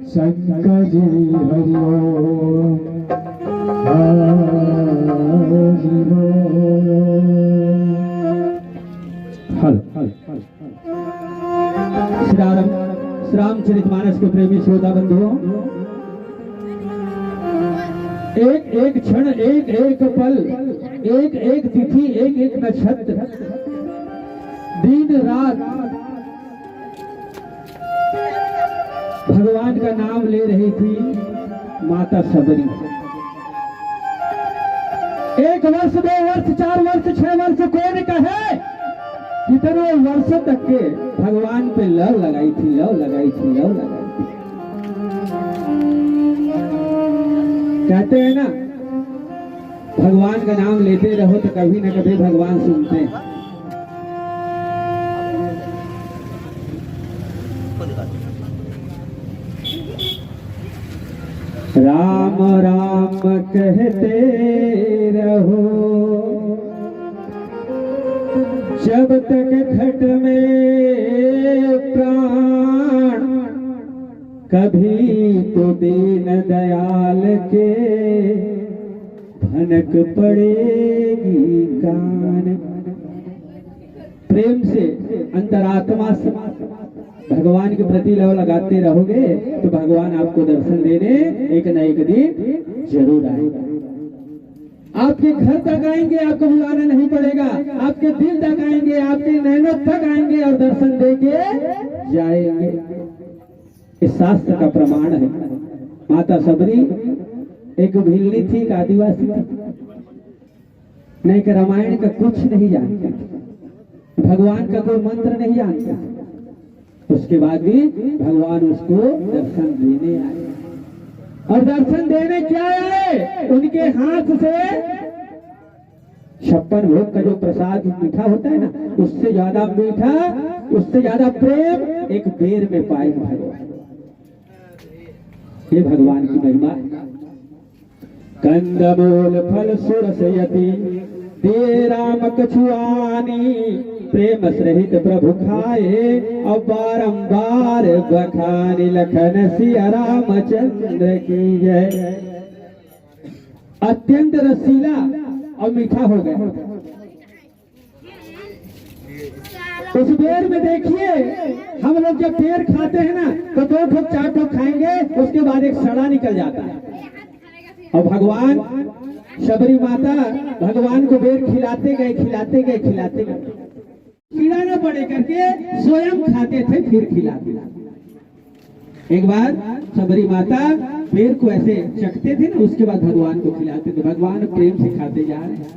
शंकर जी हरिओम श्री रामचरितमानस के प्रेमी श्रोता बंधुओं, एक एक क्षण, एक एक पल, एक एक तिथि, एक एक नक्षत्र, दिन रात भगवान का नाम ले रही थी माता सबरी। 1 वर्ष, 2 वर्ष, 4 वर्ष, 6 वर्ष, कौन कहे कितने वर्ष तक के भगवान पे लव लगाई थी, लव लगाई थी, लव लगाई थी। कहते हैं ना, भगवान का नाम लेते रहो तो कभी न कभी भगवान सुनते हैं। राम राम कहते रहो जब तक घट में प्राण, कभी तो दीन दयाल के भनक पड़ेगी कान। प्रेम से, अंतरात्मा से भगवान के प्रति लव लगाते रहोगे तो भगवान आपको दर्शन देने एक न एक दिन जरूर आएगा। आपके घर तक आएंगे, आपको बुलाना नहीं पड़ेगा, आपके दिल तक आएंगे, आपके नैनों तक आएंगे और दर्शन देके जाएंगे। इस शास्त्र का प्रमाण है। माता सबरी एक भिल्ली थी, एक आदिवासी थी, नहीं कि रामायण का कुछ नहीं जानती, भगवान का कोई मंत्र नहीं जानता। उसके बाद भी भगवान उसको दर्शन देने आए, और दर्शन देने क्या आए, उनके हाथ से 56 भोग का जो प्रसाद मीठा होता है ना, उससे ज्यादा मीठा, उससे ज्यादा प्रेम एक बेर में पाए भगवान। ये भगवान की महिमा है। कंदमूल फल सुरसयति दे राम कछुआनी, प्रेम सहित प्रभु खाए और बारंबार बखानी, लखन सिया रामचंद्र की जय। अत्यंत रसीला और मीठा हो गया। उस बेर में देखिए, हम लोग जब बेर खाते हैं ना तो 2 ठोक 4 ठोक खाएंगे, उसके बाद एक सड़ा निकल जाता है। और भगवान सबरी माता भगवान को बेर खिलाते गए, खिलाते गए, खिलाते गए, कीड़ा न पड़े करके स्वयं खाते थे, फिर खिलाते। एक बार सबरी माता बेर को ऐसे चखते थे ना, उसके बाद भगवान को खिलाते थे। भगवान प्रेम से खाते जा रहे हैं,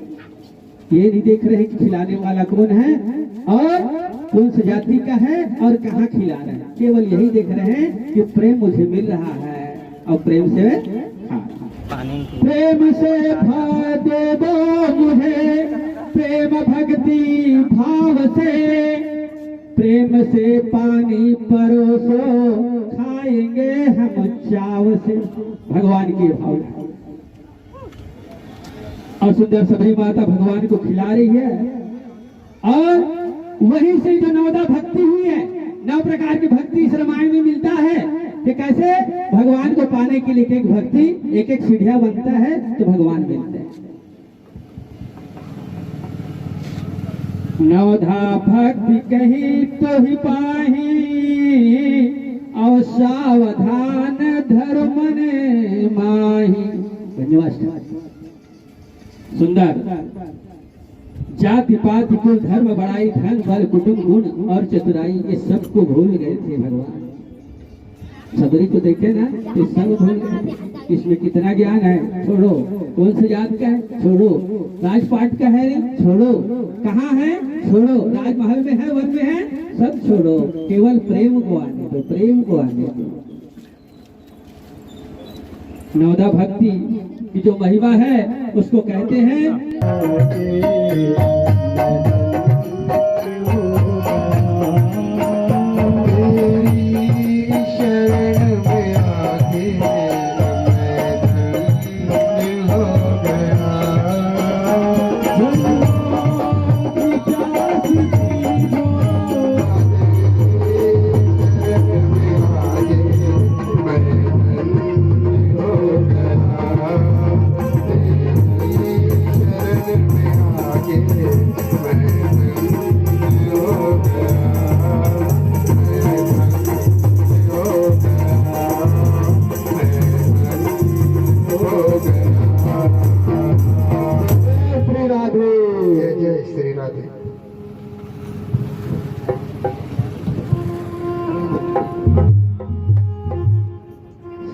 ये नहीं देख रहे कि खिलाने वाला कौन है और कौन सी जाति का है और कहाँ खिला रहे हैं। केवल यही देख रहे हैं कि प्रेम मुझे मिल रहा है और प्रेम से खा। प्रेम से भर दे दो मुझे, प्रेम भक्ति भाव से, प्रेम से पानी परोसो, खाएंगे हम चाव से। भगवान की भाव। और सुंदर सबरी माता भगवान को खिला रही है, और वहीं से जो 9 भक्ति हुई है, 9 प्रकार की भक्ति इस रामायण में मिलता है कि कैसे भगवान को पाने के लिए एक भक्ति, एक एक सीढ़िया बनता है तो भगवान मिलते हैं। 9 भक्ति कही तो ही पाही, और सावधान धर्म ने माही। धन्यवाद। सुंदर। जाति पाति कुल धर्म बड़ाई, धन बल कुटुंब गुण और चतुराई, ये सबको भूल गए थे भगवान। सबरी को देखे ना तो सब भूल गए। इसमें कितना ज्ञान है, छोड़ो। कौन सी जात का है, छोड़ो। राजपाट का है, छोड़ो। कहाँ है, छोड़ो। राजमहल में है, वन में है, सब छोड़ो। केवल प्रेम को आने दो, प्रेम को आने दो। 9 भक्ति की जो महिमा है उसको कहते हैं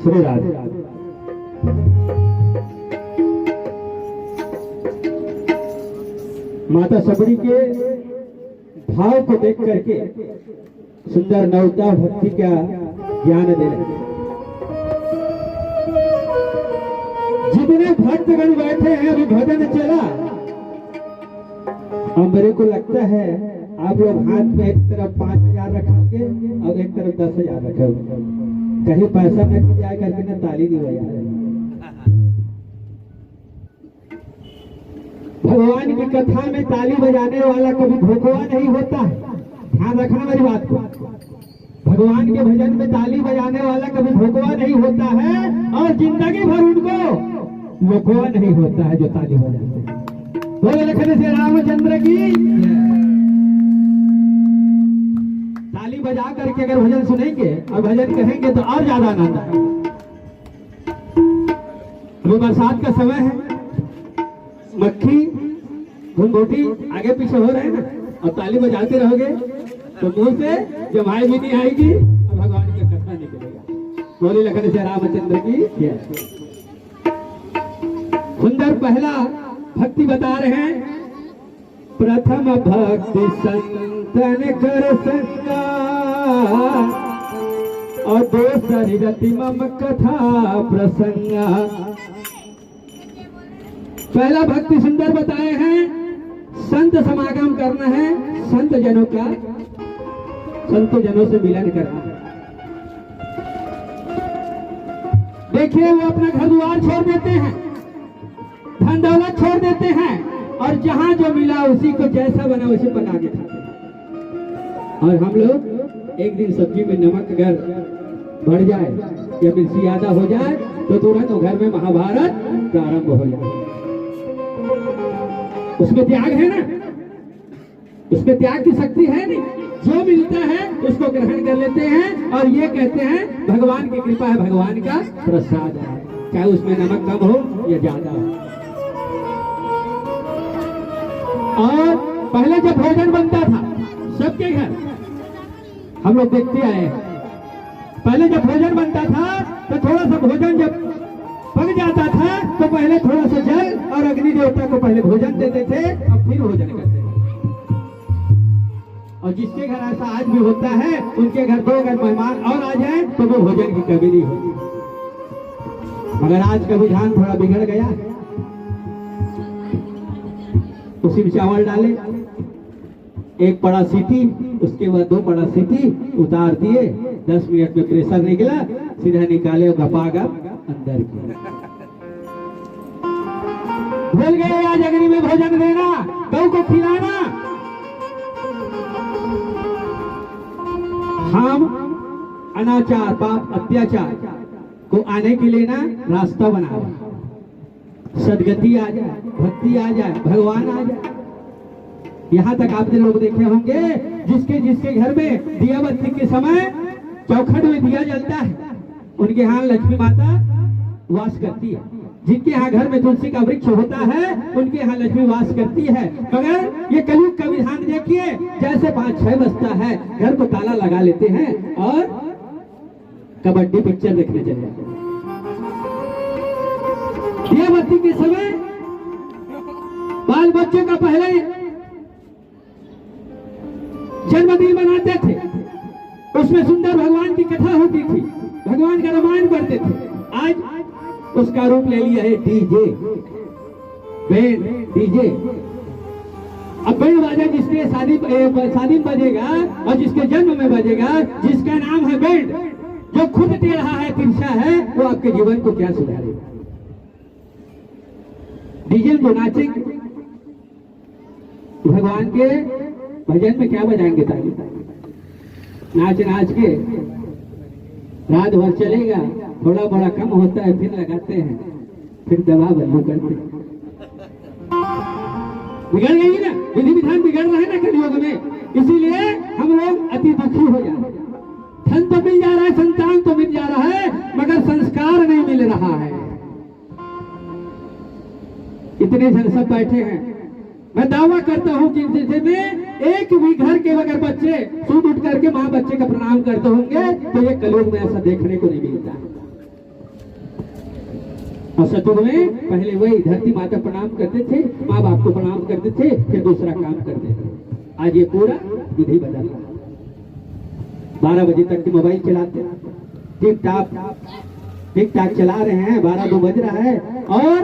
श्री राधे। माता सबरी के भाव को देख करके सुंदर नवता भक्ति का ज्ञान दे रहे हैं। जितने भक्तगण बैठे हैं अभी भजन चला, और मेरे को लगता है आप लोग हाथ में एक तरफ 5,000 रखेंगे और एक तरफ 10,000 रखेंगे, कहीं पैसा न जाए करके ना ताली नहीं बजा रहे। भगवान की कथा में ताली बजाने वाला कभी भोकवा नहीं होता है, ध्यान रखना मेरी बात को। भगवान के भजन में ताली बजाने वाला कभी भोकवा नहीं होता है, और जिंदगी भर उनको लोकवा नहीं होता है जो ताली बजाते हैं। बोले लखन से रामचंद्र की। ताली बजा करके अगर भजन सुनेंगे और भजन कहेंगे तो और ज्यादा आनंद है। अभी बरसात का समय है, मक्खी घुंघोटी आगे पीछे हो रहे हैं ना, और ताली बजाते रहोगे तो मुंह से जमाई भी नहीं आएगी और भगवान की कथा निकलेगा। बोले लखन से रामचंद्र की। सुंदर पहला भक्ति बता रहे हैं। प्रथम भक्ति संतन कर संगा, और दूसरी रति मम कथा प्रसंगा। पहला भक्ति सुंदर बताए हैं, संत समागम करना है, संत जनों का, संत जनों से मिलन करना है। देखिए वो अपना घर द्वार छोड़ देते हैं, धन दौलत छोड़ देते हैं, और जहां जो मिला उसी को जैसा बना उसे बना के खाते हैं। और हम लोग एक दिन सब्जी में नमक अगर बढ़ जाए या मिर्ची ज्यादा हो जाए तो तुरंत घर में महाभारत प्रारंभ हो जाए। उसमें त्याग है ना, उसमें त्याग की शक्ति है नहीं, जो मिलता है उसको ग्रहण कर लेते हैं और ये कहते हैं भगवान की कृपा है, भगवान का प्रसाद है, चाहे उसमें नमक कम हो या ज्यादा हो। और पहले जब भोजन बनता था सबके घर, हम लोग देखते आए हैं, पहले जब भोजन बनता था तो थोड़ा सा भोजन जब पक जाता था तो पहले थोड़ा सा जल और अग्नि देवता को पहले भोजन देते थे और फिर भोजन करते थे। और जिसके घर ऐसा आज भी होता है, उनके घर 2 अगर मेहमान और आ जाए तो वो भोजन की कमी नहीं होती। मगर आज का रुझान थोड़ा बिगड़ गया, उसी में चावल डाले, 1 बड़ा सीटी, उसके बाद 2 बड़ा सीटी उतार दिए, 10 मिनट में प्रेशर निकला, सीधा निकाले और गपागप अंदर किया। भूल गए आज अग्नि में भोजन देना, गौ को खिलाना। हम अनाचार, पाप, अत्याचार को आने के लिए ना रास्ता बना रहे, सदगति आ जाए, भक्ति आ जाए, भगवान आ जाए। यहाँ तक आपने लोग देखे होंगे जिसके जिसके घर में दिया बत्ती के समय चौखट में दिया जलता है, उनके यहाँ लक्ष्मी माता वास करती है। जिनके यहाँ घर में तुलसी का वृक्ष होता है उनके यहाँ लक्ष्मी वास करती है। मगर ये कलयुग का विधान देखिए, जैसे 5-6 बजता है घर को ताला लगा लेते हैं और कबड्डी पिक्चर देखने चले जाते हैं। दिया बत्ती के समय बाल बच्चों का पहले जन्मदिन मनाते थे, उसमें सुंदर भगवान की कथा होती थी, भगवान का रामायण पढ़ते थे। आज उसका रूप ले लिया है डीजे, बैंड, डीजे। अब बैंड बाजा जिसके शादी में बजेगा और जिसके जन्म में बजेगा, जिसका नाम है बैंड, जो खुद दे रहा है, तिरछा है, वो आपके जीवन को क्या सुधारेगा? डीजे जो नाचेंगे, भगवान के भजन में क्या बजाएंगे? ताली नाच नाच के रात भर चलेगा, थोड़ा बड़ा कम होता है फिर लगाते हैं, फिर दवा बंद करते हैं। बिगड़ गई ना, विधि विधान बिगड़ रहा है ना कलयुग में, इसीलिए हम लोग अति दुखी हो जा रहे हैं। धन तो मिल जा रहा है, संतान तो मिल जा रहा है, मगर संस्कार नहीं मिल रहा है। इतने जन सब बैठे हैं, मैं दावा करता हूं कि जैसे में एक भी घर के अगर बच्चे सूट उठ करके माँ बच्चे का प्रणाम करते होंगे तो ये कलयुग में ऐसा देखने को नहीं मिलता। और सतयुग में पहले वही धरती माता प्रणाम करते थे, माँ बाप को प्रणाम करते थे, फिर दूसरा काम करते थे। आज ये पूरा विधि बदल रहा है। 12 बजे तक के मोबाइल चलाते, टिक टाक चला रहे हैं, 12-2 बज रहा है। और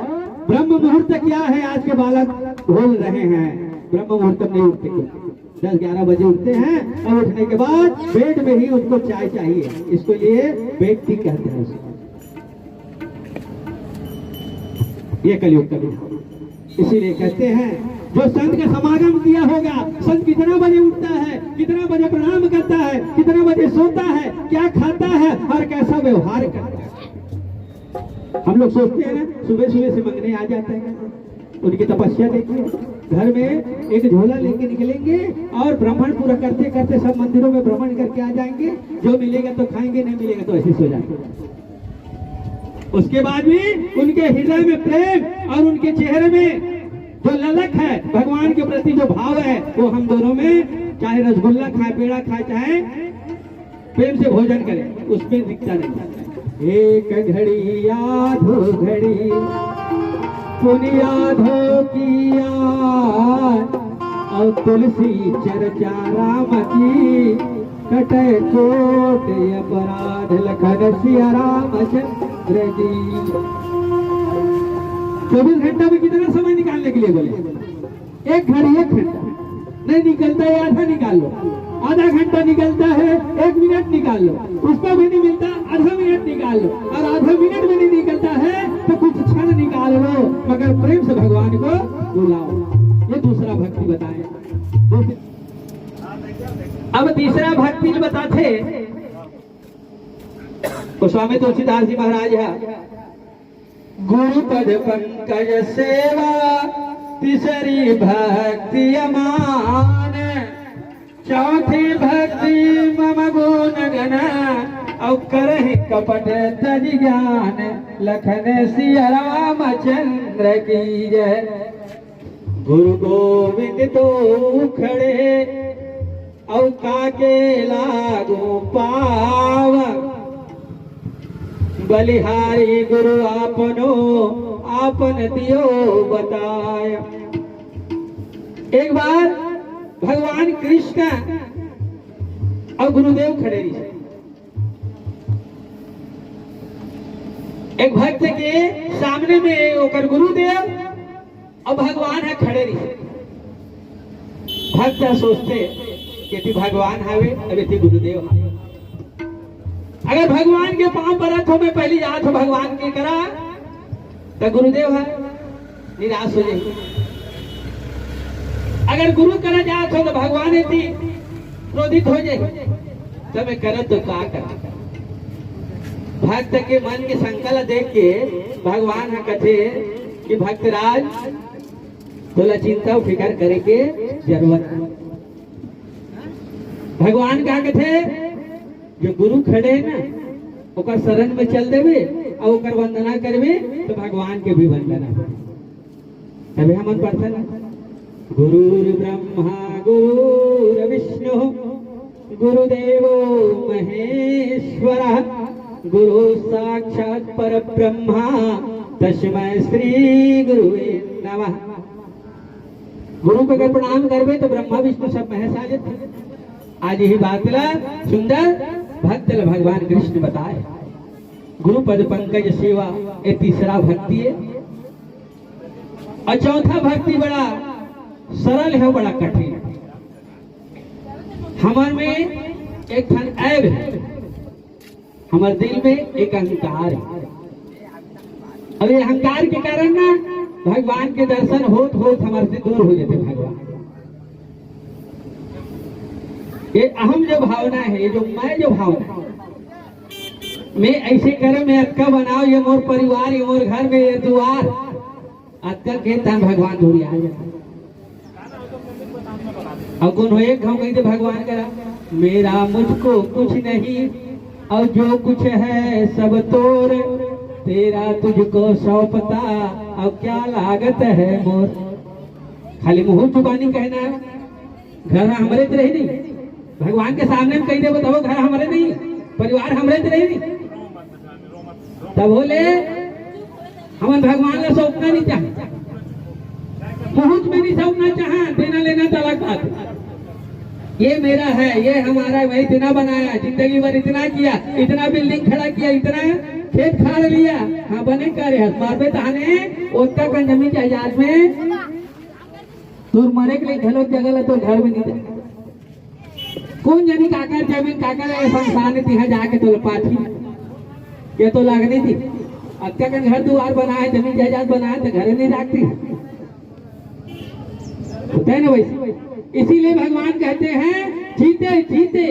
ब्रह्म मुहूर्त क्या है, आज के बालक भूल रहे हैं। ब्रह्म मुहूर्त नहीं उठते, 10-11 बजे उठते हैं और उठने के बाद बेड में ही उनको चाय चाहिए। इसको ये बेड टी कहते हैं उसको। ये कलयुग का विधान। इसीलिए कहते हैं जो संत का समागम किया होगा, संत कितना बजे उठता है, कितना बजे प्रणाम करता है, कितना बजे सोता है, क्या खाता है और कैसा व्यवहार करता है। हम लोग सोचते हैं ना, सुबह सुबह से मंगने आ जाते हैं। उनकी तपस्या देखिए, घर में एक झोला लेके निकलेंगे और भ्रमण पूरा करते करते सब मंदिरों में भ्रमण करके आ जाएंगे। जो मिलेगा तो खाएंगे, नहीं मिलेगा तो ऐसे सो जाएंगे। उसके बाद भी उनके हृदय में प्रेम और उनके चेहरे में जो ललक है, भगवान के प्रति जो भाव है, वो हम दोनों में, चाहे रसगुल्ला खाए, पेड़ा खाए, चाहे प्रेम से भोजन करें, उसमें दिखता नहीं। एक घड़ी आधो घड़ी पुनियाधो की याद और तुलसी चर्चा राम की, कटे कोट अपराध लखन सिया रामचंद्र की। 24 घंटा में कितना समय निकालने के लिए बोले? 1 घड़ी 1 घंटा नहीं निकलता है, आधा निकाल लो। आधा घंटा निकलता है, 1 मिनट निकाल लो। उसका भी नहीं मिलता, आधा मिनट निकाल लो। और आधा मिनट में नहीं निकलता है तो कुछ क्षण निकाल लो, मगर प्रेम से भगवान को बुलाओ। ये दूसरा भक्ति बताए। अब तीसरा भक्ति बताते गोस्वामी तुलसीदास जी महाराज है। गुरु पद पंकज सेवा तीसरी भक्ति अमान, चौथी भक्ति मम गुण गण और करहि कपट तज ज्ञान, लखन सिया रामचंद्र की जय। गुरु गोविंद तो खड़े और काके लागू पाव, बलिहारी गुरु आपनो आपन दियो बताया। एक बार भगवान कृष्ण और गुरुदेव खड़े रही। एक भक्त के सामने में होकर गुरुदेव और भगवान है खड़े रही। भक्त सोचते कि भगवान हवे, अभी गुरुदेव हवे। अगर भगवान के पांव परत हो में पहली याद हो भगवान के करा तो गुरुदेव है, निराश हो जाएगी। अगर गुरु करा जात हो तो भगवान थी क्रोधित हो जाए, तो मैं करत तो का कर। भक्त के मन के संकल्प देख के भगवान है कथे कि भक्तराज थोड़ा चिंता फिकर करे के जरूरत। भगवान का कथे जो गुरु खड़े है ना, ओकर शरण में चल देवे और ओकर वंदना करवे तो भगवान के भी वंदना। तभी हम पढ़ते ना, गुरुर् ब्रह्मा गुरुर् विष्णु गुरुदेवो महेश्वरः, गुरु साक्षात् परब्रह्मा तस्मै श्री गुरुवे नमः। गुरु को अगर प्रणाम करवे तो ब्रह्मा विष्णु सब महेश आ जाते। आज यही बात सुंदर भक्त भगवान कृष्ण बताए। गुरु पद पंकज सेवा ये तीसरा भक्ति है। और चौथा भक्ति बड़ा सरल है, बड़ा कठिन है। हमारे में एक थन ऐब है, हमारे दिल में एक अहंकार है। और ये अहंकार के कारण ना भगवान के दर्शन होत होत हमारे से दूर हो जाते भगवान। ये अहम जो भावना है, ये जो मैं जो भावना है, मैं ऐसे करे, मैं अक्का बनाओ, ये मोर परिवार, ये मोर घर में ये द्वार अक्का के तन भगवान दूरी आ जाता। और कौन हो एक हम कहीं भगवान करा, मेरा मुझको कुछ नहीं और जो कुछ है सब तोर, तेरा तुझको सौंपता और क्या लागत है मोर। खाली मुंह जुबानी कहना, घर हमारे तो रही नहीं। भगवान के सामने में कही दे बताओ घर हमारे नहीं, परिवार हमारे तो रही नहीं। तब बोले हम अपन भगवान ने सौंपना नहीं चाहे, पहुंच में नहीं सौंपना चाहा, देना लेना तो अलग बात है। ये मेरा है, ये हमारा, मैं इतना बनाया, जिंदगी भर इतना किया, इतना बिल्डिंग खड़ा किया, इतना खेत खाड़ लिया, हाँ बने करे मारबे ताने उसका कन जमीन जायदाद में तोर मरे के लिए घलो जगह तो घर में नहीं दे। कौन जानी काका जमीन काका संसार ने तिहा जाके तो पाथी ये तो लागनी थी। अच्छा कन घर द्वार बनाए, जमीन जायदाद बनाए तो घर नहीं रखती, होता है ना वैसे। इसीलिए भगवान कहते हैं जीते जीते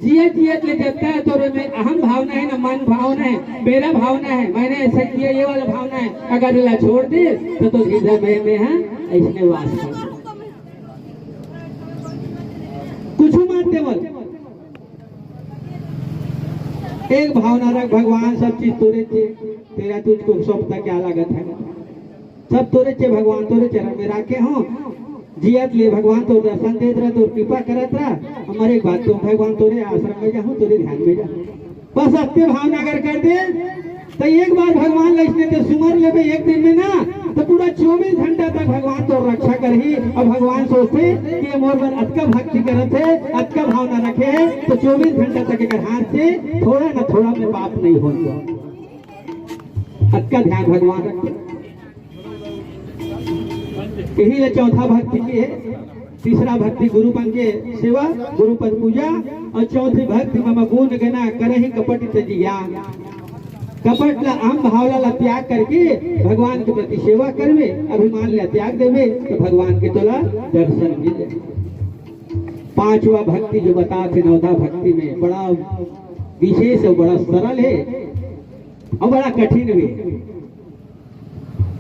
जिये जियत ले जगता है तो में अहम भावना है ना, मन भावना है, मेरा भावना है, मैंने ऐसा किया, ये वाला भावना है। अगर इला छोड़ दे तो हृदय में है ऐसे वास कर कुछ मानते बोल। एक भावना रख, भगवान सब चीज तोरे चे, तेरा तुझको सब तक क्या लागत है, सब तोरे चे भगवान तोरे चरण में रखे हो। जियत ले भगवान तो दर्शन देत रहा, तो कृपा करत रहा। हमारे एक बात तो भगवान तोरे आश्रम में जाऊं, तोरे ध्यान में जाऊं, बस अत्य भावना अगर कर दे तो एक बार भगवान लक्ष्मी तो सुमर लेबे एक दिन में ना तो पूरा 24 घंटा तक भगवान तो रक्षा करही। और भगवान सोचते कि ये मोर पर अतका भक्ति करत है, अतका भावना रखे है, तो 24 घंटा तक एक हाथ से थोड़ा न थोड़ा में पाप नहीं होगा। अतका ध्यान भगवान रखे। यही है चौथा भक्ति की है। तीसरा भक्ति गुरुपन के सेवा, गुरुपद पूजा, और चौथी भक्ति मम गुण गना करहि कपट तजिया। कपट ला अहम भावला ला त्याग करके भगवान के प्रति सेवा करवे, अभिमान ला त्याग देवे तो भगवान के तोला दर्शन मिले। पांचवा भक्ति जो बताते नौधा भक्ति में बड़ा विशेष और बड़ा सरल है और बड़ा कठिन भी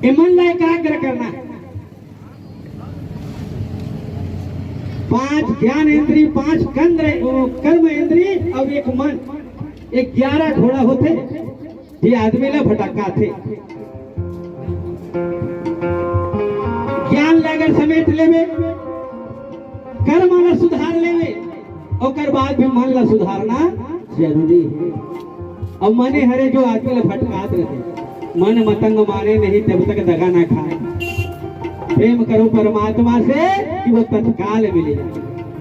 है। मन ला एकाग्र करना, 5 ज्ञान इंद्री, 5 कर्म इंद्री और एक मन, 11 घोड़ा होते ये आदमी ला भटका थे। ज्ञान लागर समेट लेवे, कर्म ला सुधार लेवे, और बाद भी मन ला सुधारना जरूरी है। और मने हरे जो आदमी ला भटकात रहे, मन मतंग माने नहीं तब तक दगा ना खाए। प्रेम करो परमात्मा से कि वो तत्काल मिले।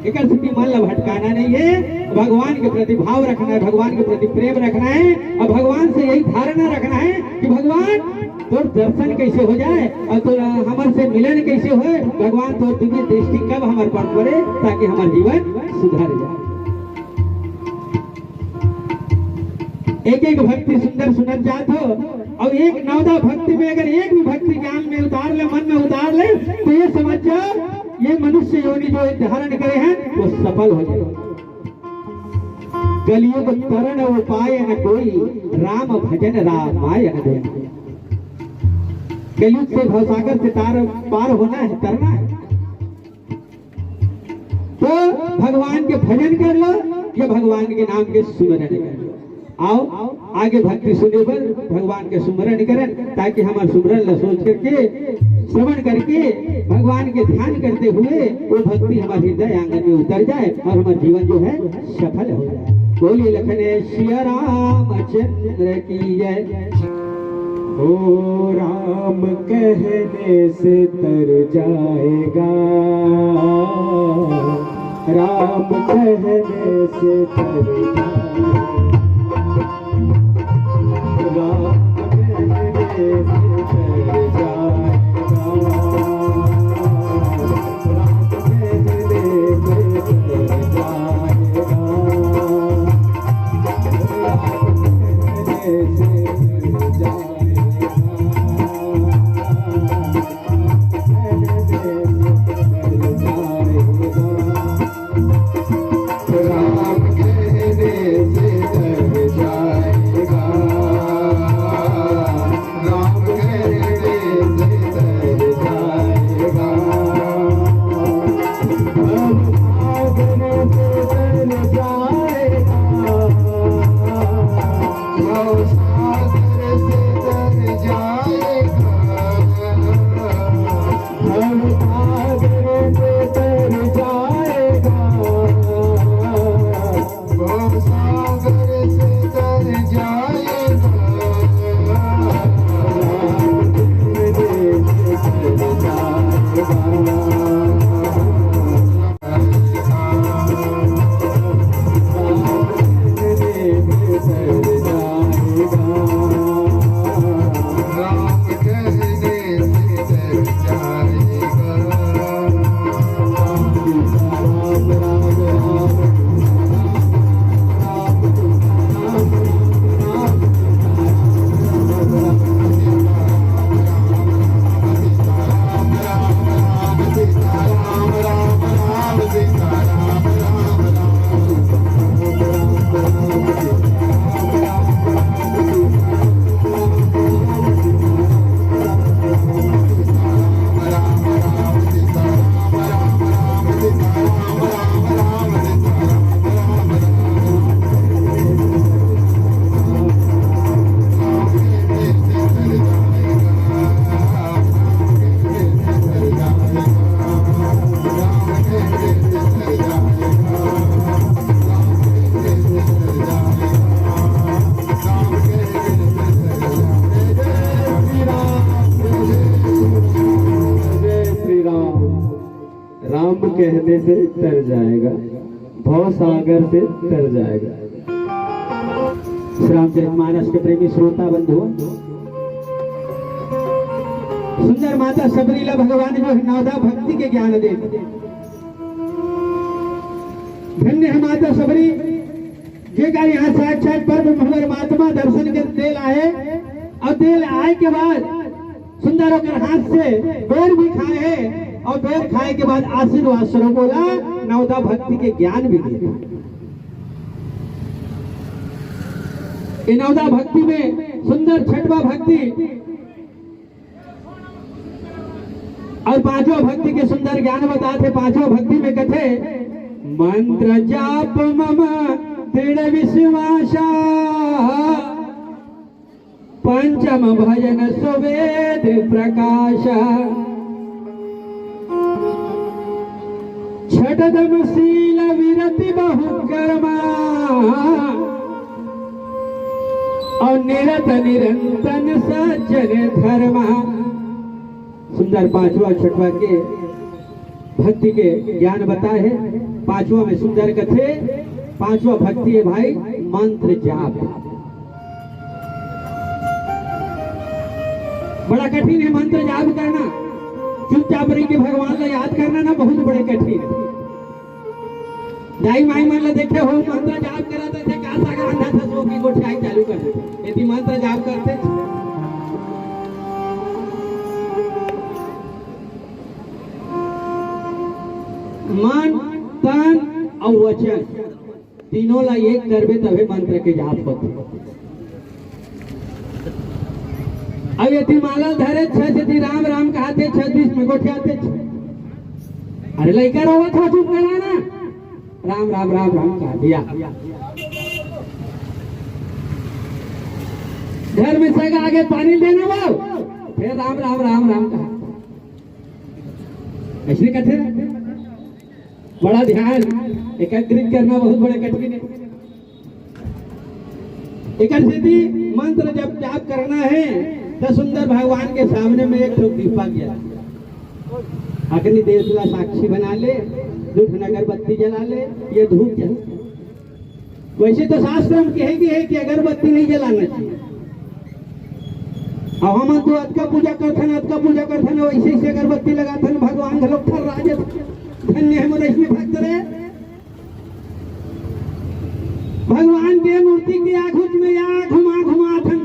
एक मन ला भटकाना नहीं है, भगवान के प्रति भाव रखना है, भगवान के प्रति प्रेम रखना है, और भगवान से यही धारणा रखना है कि भगवान तो दर्शन कैसे हो जाए और तो हमारे से मिलन कैसे हो, भगवान तो दिव्य दृष्टि कब हमारे पर पड़े ताकि हमारा जीवन सुधर जाए। एक एक भक्ति सुंदर सुनर जात हो, और एक नवदा भक्ति में अगर एक भी भक्ति ज्ञान में उतार ले, मन में उतार ले, तो ये समझ जाओ ये मनुष्य योनि जो धारण करे हैं वो सफल हो जाए। कलियुग तरण उपाय न कोई, राम भजन रामायण दे। कलयुग से भवसागर से पार होना है, तरना है, तो भगवान के भजन कर लो या भगवान के नाम के सुमरण कर लो। आओ आगे भक्ति सुने पर भगवान के सुमरण करें, ताकि हमारे सुमरण ला सोच करके श्रवण करके भगवान के ध्यान करते हुए वो भक्ति हमारे हृदय आंगन में उतर जाए और हमारा जीवन जो है सफल हो जाए। बोलिए लखने सिया रामचंद्र की जय। ओ राम कहने से तर जाएगा, राम कहने से तर जाएगा, राम कहने से तर जाएगा, राम कहने से तर जाएगा, राम कहने से तर जाएगा। राम कहने से भेजने से तर जाएगा, भव सागर से तर जाएगा। रामचरितमानस के प्रेमी श्रोता बंधु, सुंदर माता सबरीला भगवान जो है नवदा भक्ति के ज्ञान देते। धन्य है माता सबरी जेकर यहाँ साक्षात परम महात्मा दर्शन के देल आए, और देल आए के बाद सुंदर होकर हाथ से बेर भी खाए है, और बेर खाए के बाद आशीर्वाद स्वरूप बोला नवदा भक्ति के ज्ञान भी दिया। नवदा भक्ति में सुंदर छठवा भक्ति और पांचवा भक्ति के सुंदर ज्ञान बताते। पांचवा भक्ति में कथे मंत्र जाप मम दृढ़ विश्वासा, पंचम भजन सुवेद प्रकाश, छठम शील विरति बहु कर्मा, और निरत निरंतन सज्जन धर्मा। सुंदर पांचवा छठवा के भक्ति के ज्ञान बताए है। पांचवा में सुंदर कथे, पांचवा भक्ति है भाई मंत्र जाप। बड़ा कठिन है मंत्र जाप करना, चुपचाप रही के भगवान को याद करना ना बहुत बड़े कठिन है। दाई माई मन देखे हो मंत्र जाप कराते थे, का सागर अंधा था सो की गोठियाई चालू कर देते, यदि मंत्र जाप करते मन तन और वचन तीनों ला एक करबे तबे मंत्र के जाप होते। अब यदि माला धरे छे राम राम कहते 26 में गोठियाते, अरे लड़का रोवा था चुप कराना, राम राम राम राम कहा दिया। घर में सगा आगे पानी देना वो, फिर राम राम राम राम कहा। ऐसे कहते बड़ा ध्यान एकत्रित करना बहुत बड़े कठिन है। एक मंत्र जब जाप करना है तो सुंदर भगवान के सामने में एक दीपक जला, अग्नि देवता साक्षी बना ले, धूप अगरबत्ती जला ले, ये धूप जला। वैसे तो शास्त्र हम कहेगी है कि अगरबत्ती नहीं जलाना चाहिए। अब हम तो अतका पूजा करते हैं वैसे से अगरबत्ती लगाते हैं, भगवान का लोग थर राज धन्य है मोरे इसमें भक्त रहे। भगवान के मूर्ति के आँखों में या घुमा घुमा थन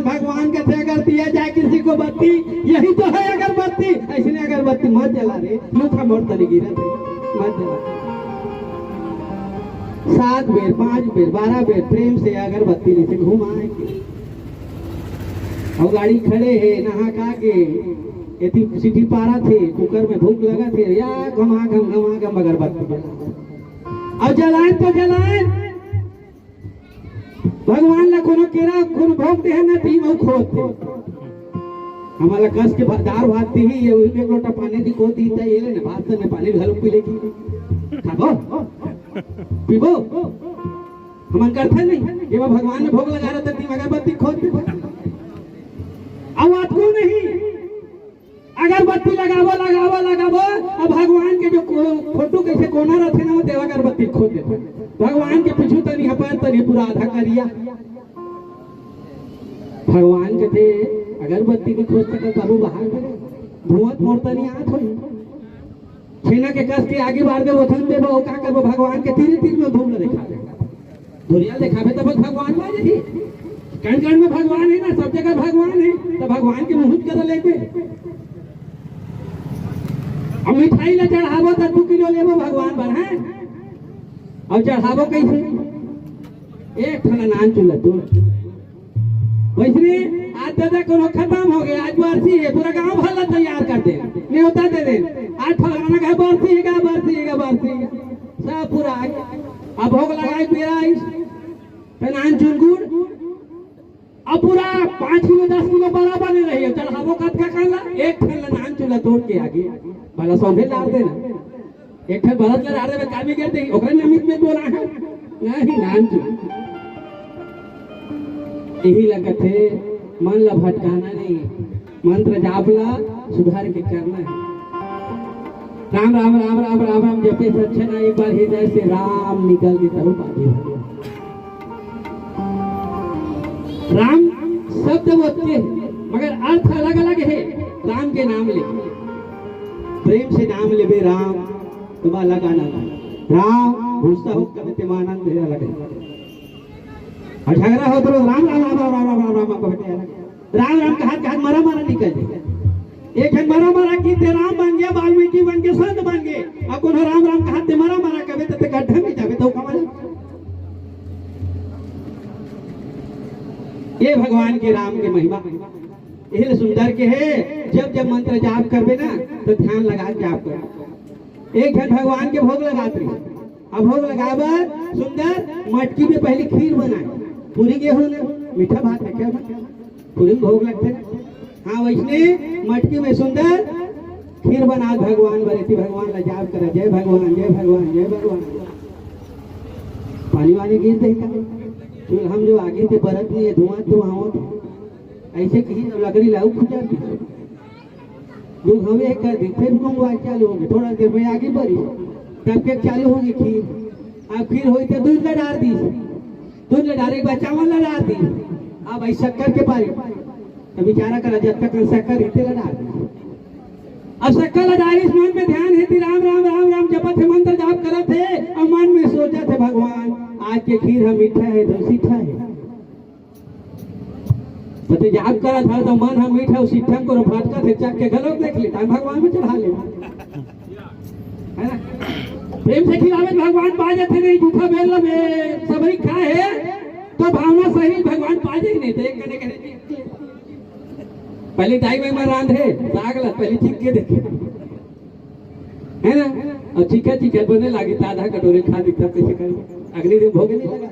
भगवान का अगर दिया जाए किसी को बत्ती, यही तो है अगरबत्ती। ऐसे अगरबत्ती मत जला रे, मुखा मोड़ तरी गिरा मत जला। 7 बेर 5 बेर 12 बेर प्रेम से अगरबत्ती से घुमाएंगे। और गाड़ी खड़े है नहा खा के यदि सीटी पारा थे, कुकर में भूख लगा थे, या घमा घम अगरबत्ती जला। अब जलाए तो जलाए भगवान ला कोनो केरा कोनो भोगते हैं ना तीन वो खोते हमारा कस के दार भाती ही ये एक लोटा पानी दी को दी था ये ले भात ने पानी घालो पी लेगी खाबो पीबो हम करते नहीं। ये भगवान ने भोग लगा रहा था तीन अगरबत्ती खोद अब आपको नहीं अगरबत्ती लगावो। अब भगवान के जो फोटो कैसे कोना रहते ना वो देवा अगरबत्ती खोद देते। भगवान के पीछू तनी हपर तनी पूरा आधा करिया। भगवान के थे अगरबत्ती की खोज तक बाबू बाहर करे धुआं मोड़ता नहीं आत होई छेना के कस के आगे बार दे वथन दे वो का करबो भगवान के तीर में धूम दिखा दे धुरिया दिखावे तब भगवान बाजे जी कण में भगवान है ना, सब जगह भगवान है, तो भगवान के मुहूर्त कर लेके अब मिठाई ला चढ़ावो तो 2 किलो लेबो भगवान बन है। अब चढ़ावो कैसे एक ठना नान चूल्हा तो वैसे आज दादा कोनो खत्म हो गया, आज बरसी है पूरा गांव भला तैयार कर दे न्योता दे दे आज फलाना का बरसी है सब पूरा अब भोग लगाए मेरा नान चुनगुड़ अब पूरा 5 किलो 10 किलो बराबर नहीं रही है। चढ़ावो कत का काला एक ठन नान चूल्हा तोड़ के आगे भला सौंधे डाल देना एक ठन भरत ला डाल दे कामी कर दे ओकरे निमित्त में बोला है नहीं नान चूल्हा यही लगत है। मन ला भटकाना नहीं, मंत्र जापला सुधार के करना है। राम राम राम राम राम राम जपे सच्चे ना एक बार हृदय से राम निकल के तब बाजी भर। राम शब्द वो होते मगर अर्थ अलग अलग है। राम के नाम ले प्रेम से नाम ले बे राम तुम्हारा लगा ना राम घुसता हो कभी तिमानंद है अलग है और झगड़ा हो तो राम राम राम राम राम राम राम कभी राम राम का हाथ मारा मारा निकल जाए। एक है मारा मारा की ते राम बन गया वाल्मीकि बन के संत बन गए। अब कोनो राम राम का हाथ मारा मारा कभी तो गड्ढा में जावे तो कमाल। ये भगवान के राम के महिमा यही सुंदर के है। जब जब मंत्र जाप करबे ना तो ध्यान लगा के जाप कर। एक घंटे भगवान के भोग लगाते अब भोग लगावा सुंदर मटकी में पहले खीर बनाए पूरी गेहूं मीठा भात है क्या पूरी भोग लगते हैं। हाँ वैसने मटकी में सुंदर खीर बना भगवान बरेती भगवान ला जाप करे जय भगवान जय भगवान जय भगवान। पानी वानी गिर दे हम जो आगे से बरत लिए धुआं धुआं हो ऐसे कहीं लकड़ी लाऊ खुद जाती लोग हमें कर दी फिर मंगवा चालू होंगे थोड़ा देर में आगे बढ़ी तब के चालू होगी खीर। अब खीर हुई तो दूध लड़ा दी दूध लड़ा के बाद चावल लड़ा दी। अब आई शक्कर के पारी तो बेचारा करा जब तक शक्कर हिते लड़ा दी। अब शक्कर लड़ा इस मन में ध्यान है राम राम राम राम जपत है मंत्र जाप करत है और मन में सोचा थे भगवान आज के खीर हम मीठा है तो सीठा है तो जाप करा था तो मन हम मीठा उस सीठा को फटका थे चक के गलों देख लेता भगवान में चढ़ा ले है ना। प्रेम से खिलावे भगवान पा जाते नहीं झूठा बेल में सबरी खाए तो भावना सही भगवान पा जाए नहीं तो एक करे पहले दाई में रांधे साग ला पहले चीख के देखे है ना और चीखा चीखा बने लगी तो आधा कटोरे खा दी तब कैसे कर अगले दिन भोग नहीं लगा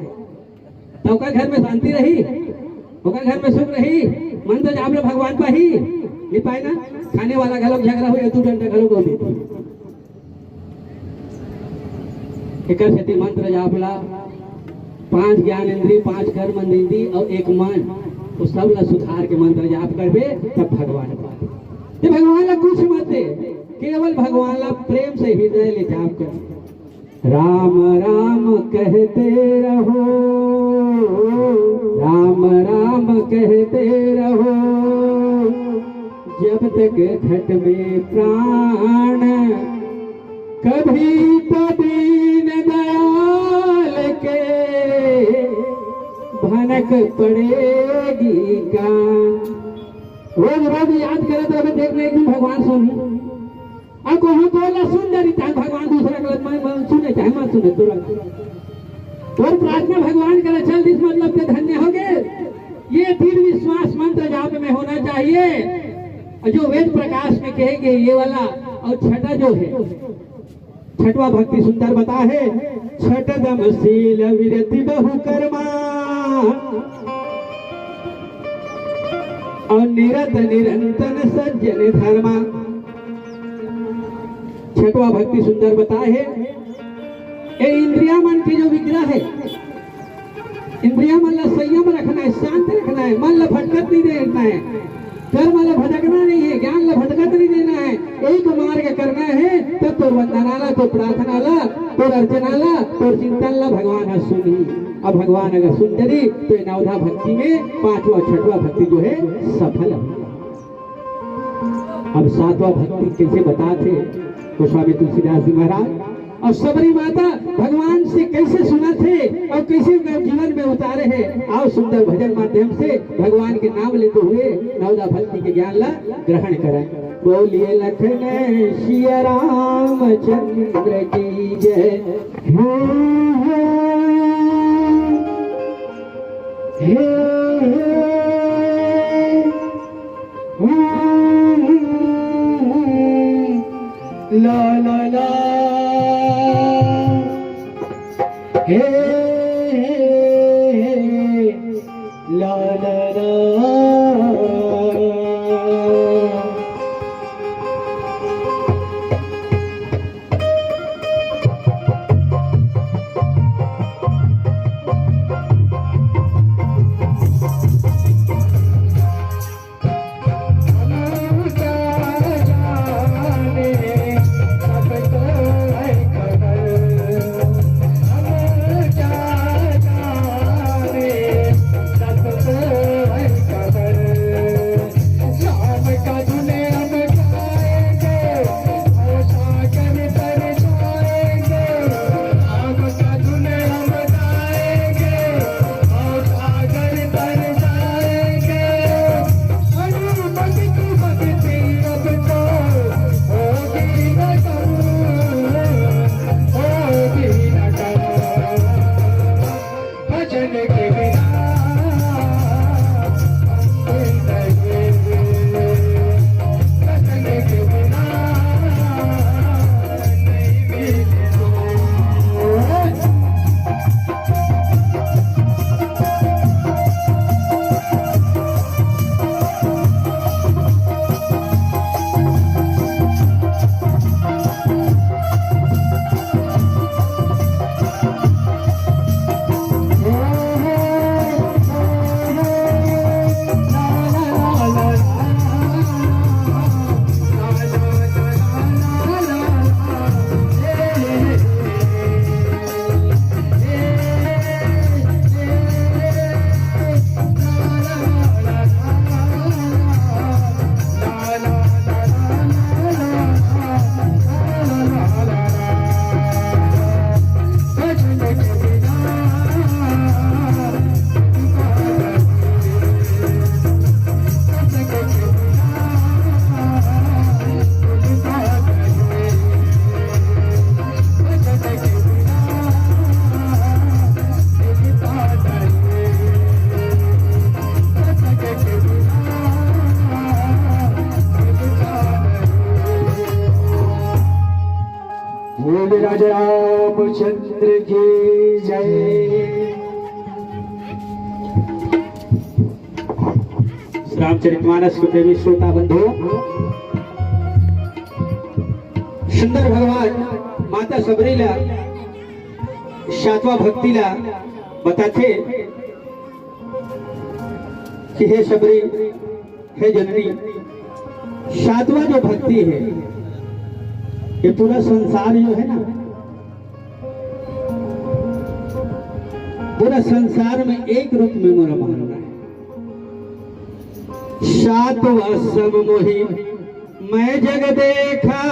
तो का घर में शांति रही होगा घर में सुख रही मन तो जाप भगवान पा ही नहीं पाए ना। खाने वाला घलों झगड़ा हुई तू डंडा घलों को एक मंत्र जापला 5 ज्ञान इंद्री 5 कर्म इंद्री और 1 मन वो सब ला सुधार के मंत्र जाप करबे तब भगवान पाए। भगवान ला कुछ मत दे केवल भगवान ला प्रेम से हृदय ले जाप कर राम राम कहते रहो राम राम कहते रहो जब तक घट में प्राण कभी तो दीन दयाल के भनक पड़ेगी का। रोज रोज याद करे तो हमें देखने एक दिन भगवान सुनी अब को हम बोला सुंदरी चाहे भगवान दूसरा गलत मन सुने चाहे मत सुने तुरंत और प्रार्थना भगवान करे चल इस मतलब के धन्य हो गए। ये दृढ़ विश्वास मंत्र जाप में होना चाहिए जो वेद प्रकाश में कहेंगे ये वाला। और छठा जो है छठवा भक्ति सुंदर बता है छठ दम शील विरति बहु कर्मा और निरत निरंतर सज्जन धर्मा। छठवा भक्ति सुंदर बता है ये इंद्रिया मन की जो विग्रह है इंद्रिया मन ला संयम रखना है शांत रखना है मन ला भटकत नहीं देना है कर्म ला भटकना नहीं है ज्ञान ला भटकत नहीं देना है एक मार्ग करना है तब तो वंदना ला तो प्रार्थना ला तो अर्चना ला तो चिंतन ला भगवान है सुनी। अब भगवान अगर सुन जरी तो नवधा भक्ति में 5वां 6वां भक्ति जो है सफल। अब 7वां भक्ति कैसे बताते गोस्वामी तुलसीदास जी महाराज और सबरी माता भगवान से कैसे सुना थे और कैसे जीवन में उतारे हैं। आओ सुंदर भजन माध्यम से भगवान के नाम लेते हुए नवदा भक्ति के ज्ञान ला ग्रहण करें। बोलिए लखन सिया रामचंद्र की जय। ला ला ला हे ला ला ला। महाराज रामचंद्र की जय। रामचरितमानस के प्रेमी श्रोता बंधु, सुंदर भगवान माता सबरीला सातवा भक्तीला बताते कि हे सबरी, हे जननी, सातवा जो भक्ति है ये पूरा संसार जो है ना, पूरा संसार में एक रूप में मोरा मानना है। सातवा सब मोहि मैं जग देखा,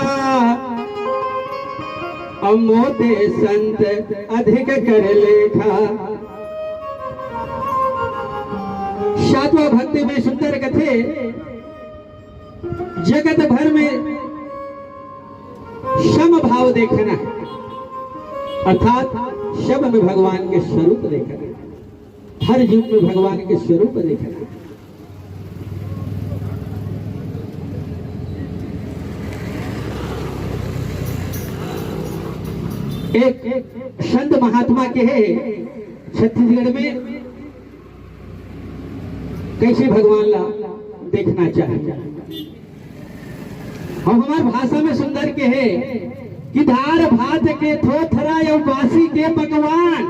अमोते संत अधिक कर लेखा। सातवा भक्ति में सुंदर कथे, जगत भर में सम भाव देखना है, अर्थात सब में भगवान के स्वरूप देखना है, हर जीव में भगवान के स्वरूप देखना है। एक संत महात्मा के है छत्तीसगढ़ में कैसे भगवान ला देखना चाहिए, और हमार भाषा में सुंदर के है कि धार भात के थोथरा या बासी के पकवान,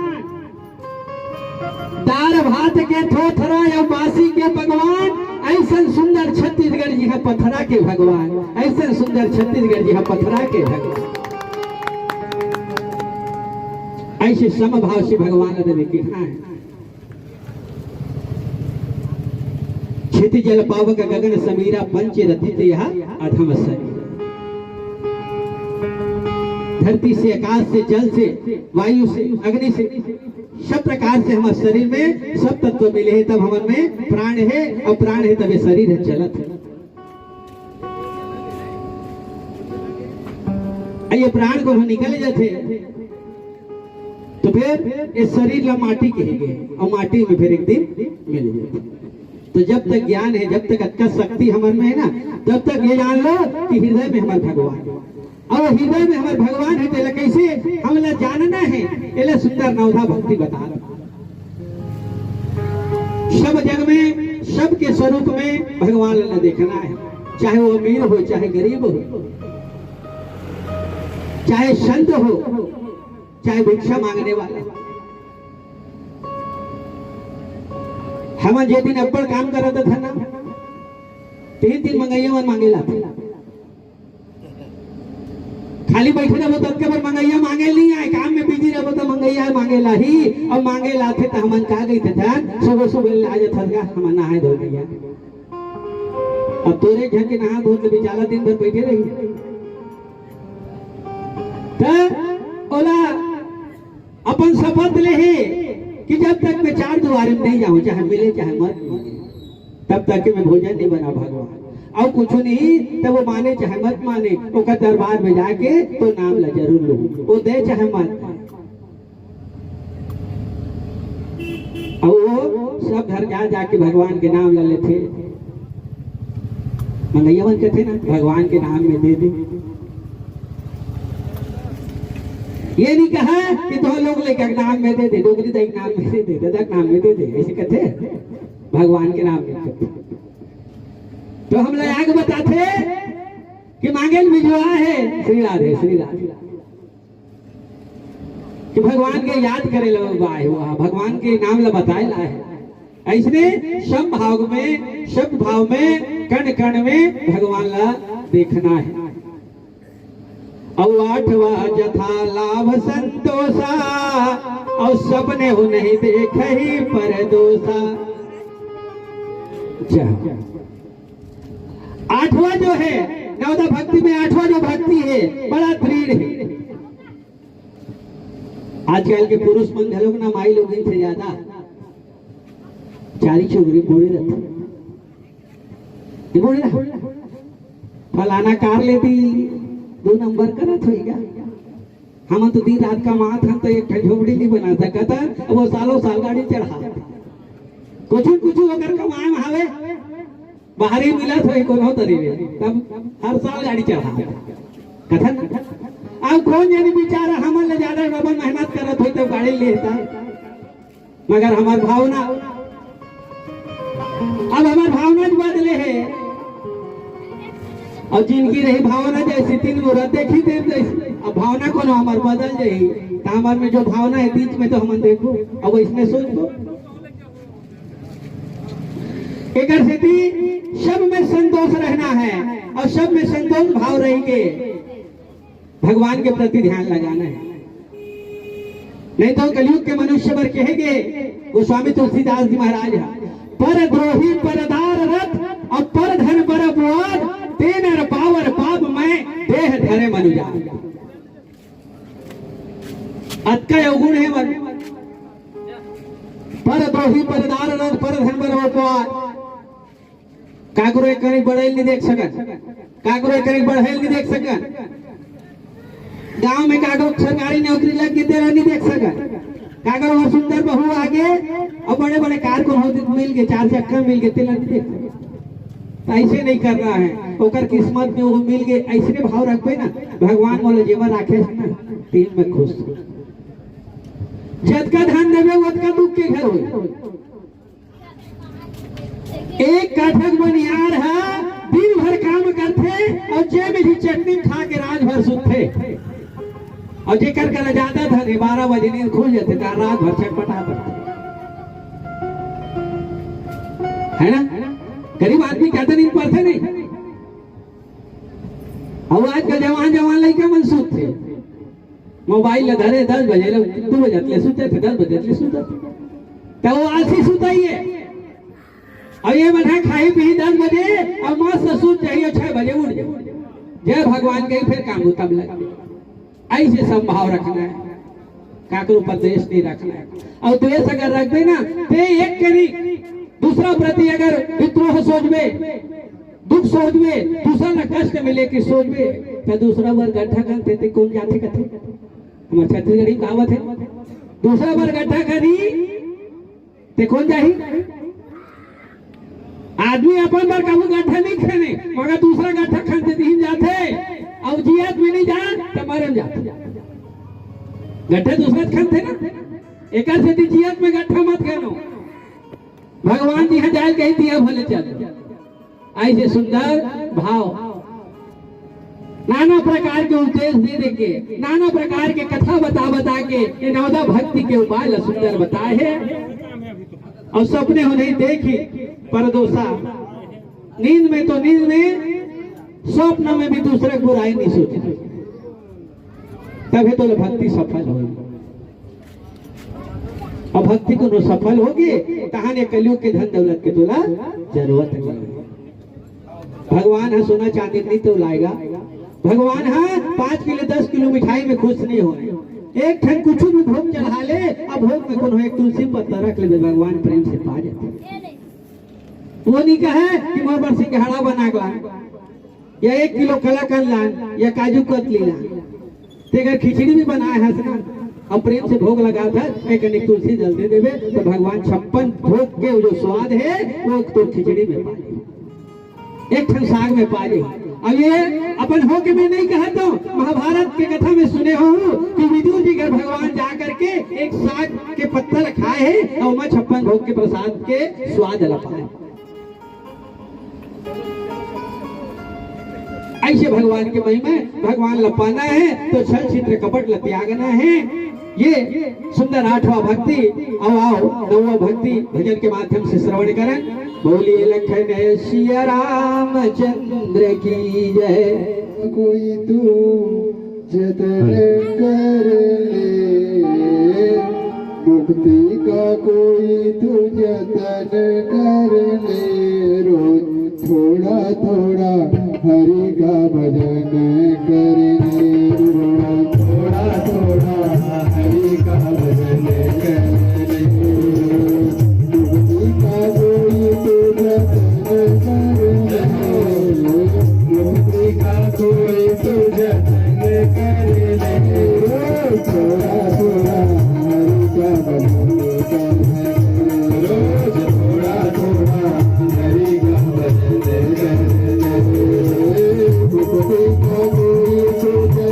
दार भात के थोथरा या बासी के पकवान, ऐसा सुंदर छत्तीसगढ़ जी है पथरा के भगवान, ऐसा सुंदर छत्तीसगढ़ जी है पथरा के भगवान। ऐसे समभाव से भगवान ने देखा है। क्षिति जल पावक गगन समीरा पंच रथित यह अधम शरीर। धरती से, आकाश से, जल से, वायु से, अग्नि से, सब प्रकार से हमारे शरीर में सब तत्व मिले हैं, तब हमारे में प्राण है, और प्राण है तब ये शरीर है चलत है। ये प्राण को हम निकल जाते तो फिर ये शरीर ला माटी कहेंगे, और माटी में फिर एक दिन मिल जाते। तो जब तक ज्ञान है, जब तक अच्छा शक्ति हमारे में है ना, तब तक ये जान लो कि हृदय में हमारे भगवान है, और हृदय में हमारे भगवान है। तो कैसे हमला जानना है, ये सुंदर नवधा भक्ति बता रहा। सब जग में, सबके स्वरूप में भगवान ने देखना है, चाहे वो अमीर हो, चाहे गरीब हो, चाहे संत हो, चाहे भिक्षा मांगने वाला। हम जे दिन अब्बड़ काम करता था ना, 3 दिन मंगैया मन मांगेला थे, खाली बैठे रहो तब के बार मंगैया मांगे नहीं आए, काम में बिजी रहो तो मंगैया मांगेला ही, और मांगेला थे तो हमन कहा गई थे जान सुबह सुबह आ जाता था, हम नहाए धो गया। अब तोरे घर के नहा धो के बेचारा दिन भर बैठे रही। तो ओला अपन शपथ ले कि जब तक मैं 4 द्वार में नहीं जाऊं, चाहे मिले चाहे मत मिले, तब तक कि मैं भोजन नहीं बना भगवान, और कुछ नहीं तब वो माने चाहे मत माने, ओकर दरबार में जाके तो नाम ला जरूर लूं, वो दे चाहे मत। और वो सब घर जा जाके भगवान के नाम ला लेते, मंगैया मन कहते ना भगवान के नाम में दे दे। ये नहीं कहा कि तो लोग लेकर नाम में दे दे, डोगरी तो एक नाम में दे दे, ददक नाम में दे दे, ऐसे कहते भगवान के नाम में कहते। तो हम लोग आगे बताते कि मांगेल बिजवा है श्री राधे, श्री राधे, कि भगवान के याद करे लोग आए हुआ, भगवान के नाम ला बताए ला है। ऐसने सब भाव में, सब भाव में, कण कण में भगवान ला देखना है। और 8वां जथा लाभ संतोषा, और सबने हो नहीं देख ही पर दोषा। 8वां जो है नवदा भक्ति में, 8वां जो भक्ति है बड़ा दृढ़ है। आजकल के पुरुष मन लोग ना माई लोग से ज्यादा चारी चोगरी बोले रहते, फलाना कार लेती 2 नंबर करत होगा, हम तो दिन रात का मात हम तो एक झोपड़ी नहीं बना सकता, वो सालों साल गाड़ी चढ़ा कुछ अगर कमाए हवे बाहरी मिला तो कोनो तरीके, तब हर साल गाड़ी चढ़ा कथन। अब कौन जानी बेचारा हमन ले ज्यादा डबल मेहनत करत होई तो गाड़ी लेता, मगर हमार भावना अब हमार भावना बदले है। और जिनकी रही भावना जैसी तीन मुहूर्त देखी देव जैसी, अब भावना को हमार बदल जाई तो हमार में जो भावना है बीच में तो हम देखो अब इसमें सोच लो। एक स्थिति सब में संतोष रहना है और सब में संतोष भाव रहेंगे, भगवान के प्रति ध्यान लगाना है। नहीं तो कलयुग के मनुष्य पर कहेंगे गोस्वामी तुलसीदास जी महाराज पर द्रोही परदार रथ और पर धन पर अपवाद तेनर पावर पाप में देह धरे मनुजा। अतका अवगुण है मन पर द्रोही परदार रथ पर धन पर अपवाद। काकरो एक करीब बढ़ेल नहीं देख सकत, काकरो एक करीब बढ़ेल नहीं देख सकत, गांव में काकरो सरकारी नौकरी लग के तेरा नहीं देख सकत, काकरो वह सुंदर बहू आगे और बड़े बड़े कार को मिल गए, चार चक्कर मिल गए तेरा नहीं देख सकत। ऐसे नहीं कर रहा है, ओकर किस्मत में वो मिल गए, ऐसे भाव रखबे ना भगवान बोले जेवर राखे ना तीन में खुश। जतका धन देवे उतका दुख के घर हो। एक कथक बनियार है दिन भर काम करते और जेब में ही चटनी खा के रात भर सुते, और जेकर कर ज्यादा था 12 बजे नींद खुल जाते रात भर छटपटाते है ना। गरीब आदमी कहते नींद पड़ते नहीं। और आज का जवान जवान लड़का मन सुते मोबाइल धरे 10 बजे 2 बजे सुते थे, 10 बजे सुते तो वो आलसी सुता ही है। और ये बना खाई पी 10 बजे और मस्त सूत चाहिए 6 बजे उठ जाओ, जय भगवान के फिर काम तब लगे। ऐसे संभाव रखना है, काकरो पर द्वेष नहीं रखना है। और द्वेष अगर रखबे ना तो एक करी दूसरा प्रति अगर विद्रोह सोचबे दुख सोचबे दूसरा न कष्ट मिले कि सोचबे तो दूसरा बार गड्ढा करते थे कौन जाते कथे हमारे छत्तीसगढ़ी कहावत है, दूसरा बार गड्ढा करी ते कौन जाही। आदमी अपन बार कबू गड्ढा नहीं खाने मगर दूसरा गड्ढा खाते दिन जाते अब जियत में नहीं जान तो मरम जाते गड्ढे दूसरा खाते ना। एक से जियत में गड्ढा मत खानो, भगवान जी जाए कही दिया भले चल। ऐसे सुंदर भाव नाना प्रकार के उपदेश दे देके नाना प्रकार के कथा बता के ये नवदा भक्ति के उपाय सुंदर बताए हैं। और सपने हो नहीं देखी परदोषा, नींद में तो नींद में स्वप्न में भी दूसरे बुराई नहीं सोची, तभी तो भक्ति सफल होगी। और भक्ति को सफल होगी कहानी कलयुग के धन दौलत के तोला जरूरत है। भगवान है सोना चांदी नहीं तो लाएगा, भगवान है 5 किलो 10 किलो मिठाई में खुश नहीं हो, एक ठन कुछ भी भोग चढ़ा ले अब भोग में कौन एक तुलसी पत्ता रख ले भगवान प्रेम से पा जाते। वो नहीं कहे कि मोर पर सिंघाड़ा बना ला या 1 किलो कलाकंद लान या काजू कतली लान, तेगर खिचड़ी भी बनाए है और प्रेम से भोग लगा था एक तुलसी जल दे देवे तो भगवान 56 भोग के जो स्वाद है वो तो खिचड़ी में पा ले, एक ठन साग में पा ले। अब ये अपन हो के मैं नहीं कहता हूँ, महाभारत के कथा में सुने हो कि विदुर जी घर भगवान जा करके एक साग के पत्थर खाए हैं और मैं 56 भोग के प्रसाद के स्वाद लपाए। ऐसे भगवान के महिमा भगवान लपाना है तो छल चित्र कपट त्यागना है। ये सुंदर 8वां भक्ति आओ 9वां भक्ति भजन के माध्यम से श्रवण करें। बोलिए लखन सिया रामचंद्र की जय। कोई तू जतन कर ले, मुक्ति का कोई तू जतन कर ले, रोज थोड़ा थोड़ा हरि का भजन कर ले, रोज थोड़ा थोड़ा हरि का भजन कर ले, मुक्ति का कोई तू जतन कर ले, मुक्ति का कोई तू जतन कर ले, रोज थोड़ा थोड़ा हरि का भजन कर ले, रोज थोड़ा थोड़ा हरि का भजन कर ले, मुक्ति का कोई तू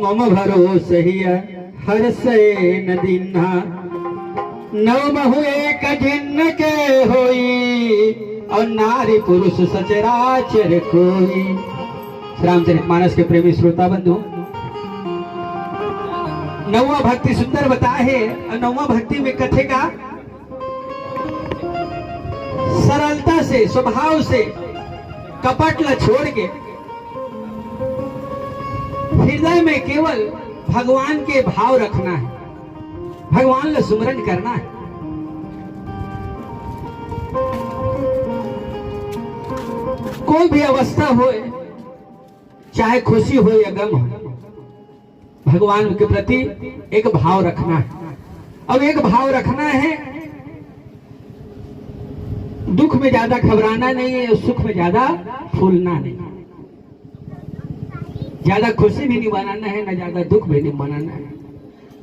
मम भरोस हिया हर से न दीन्हा नव बहु एक जिन्न के होई और नारी पुरुष सचराचर कोई। रामचरितमानस के प्रेमी श्रोता बंधु, नौवा भक्ति सुंदर बताए है। और नौवा भक्ति में कथे का सरलता से, स्वभाव से, कपट ला छोड़ के हृदय में केवल भगवान के भाव रखना है, भगवान ला सुमरन करना है। कोई भी अवस्था हो, चाहे खुशी हो या गम हो, भगवान के प्रति एक भाव रखना है। अब एक भाव रखना है, दुख में ज्यादा घबराना नहीं है, सुख में ज्यादा फूलना नहीं, ज्यादा खुशी भी नहीं बनाना है, ना ज्यादा दुख भी नहीं बनाना है।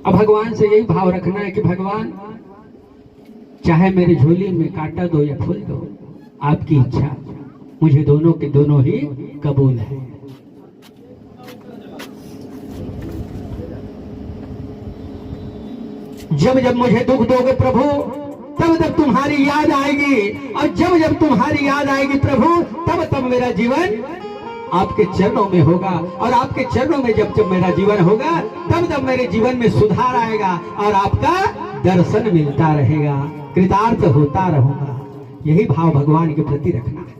अब भगवान से यही भाव रखना है कि भगवान चाहे मेरी झोली में कांटा दो या फूल दो, आपकी इच्छा, मुझे दोनों के दोनों ही कबूल है। जब जब मुझे दुख दोगे प्रभु, तब तब तुम्हारी याद आएगी, और जब जब तुम्हारी याद आएगी प्रभु, तब तब मेरा जीवन आपके चरणों में होगा, और आपके चरणों में जब जब मेरा जीवन होगा, तब तब मेरे जीवन में सुधार आएगा और आपका दर्शन मिलता रहेगा, कृतार्थ होता रहूंगा। यही भाव भगवान के प्रति रखना है।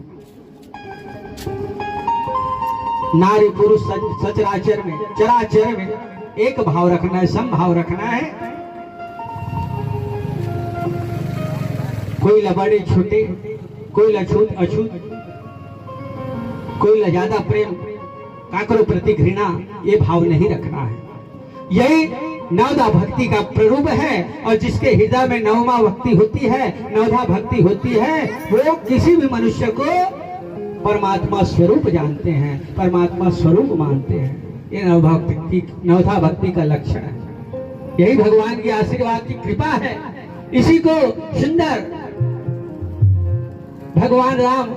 नारी पुरुष सचराचर में, चराचर में एक भाव रखना है, समभाव रखना है। कोई ला बड़े छोटे, कोई ला छूत अछूत, कोई ला ज्यादा प्रेम, काकरो प्रति घृणा, ये भाव नहीं रखना है। यही नवधा भक्ति का प्ररूप है। और जिसके हृदय में नवमा भक्ति होती है, नवधा भक्ति होती है, वो किसी भी मनुष्य को परमात्मा स्वरूप जानते हैं, परमात्मा स्वरूप मानते हैं। ये नवधा भक्ति का लक्षण है। यही भगवान की आशीर्वाद की कृपा है। इसी को सुंदर भगवान राम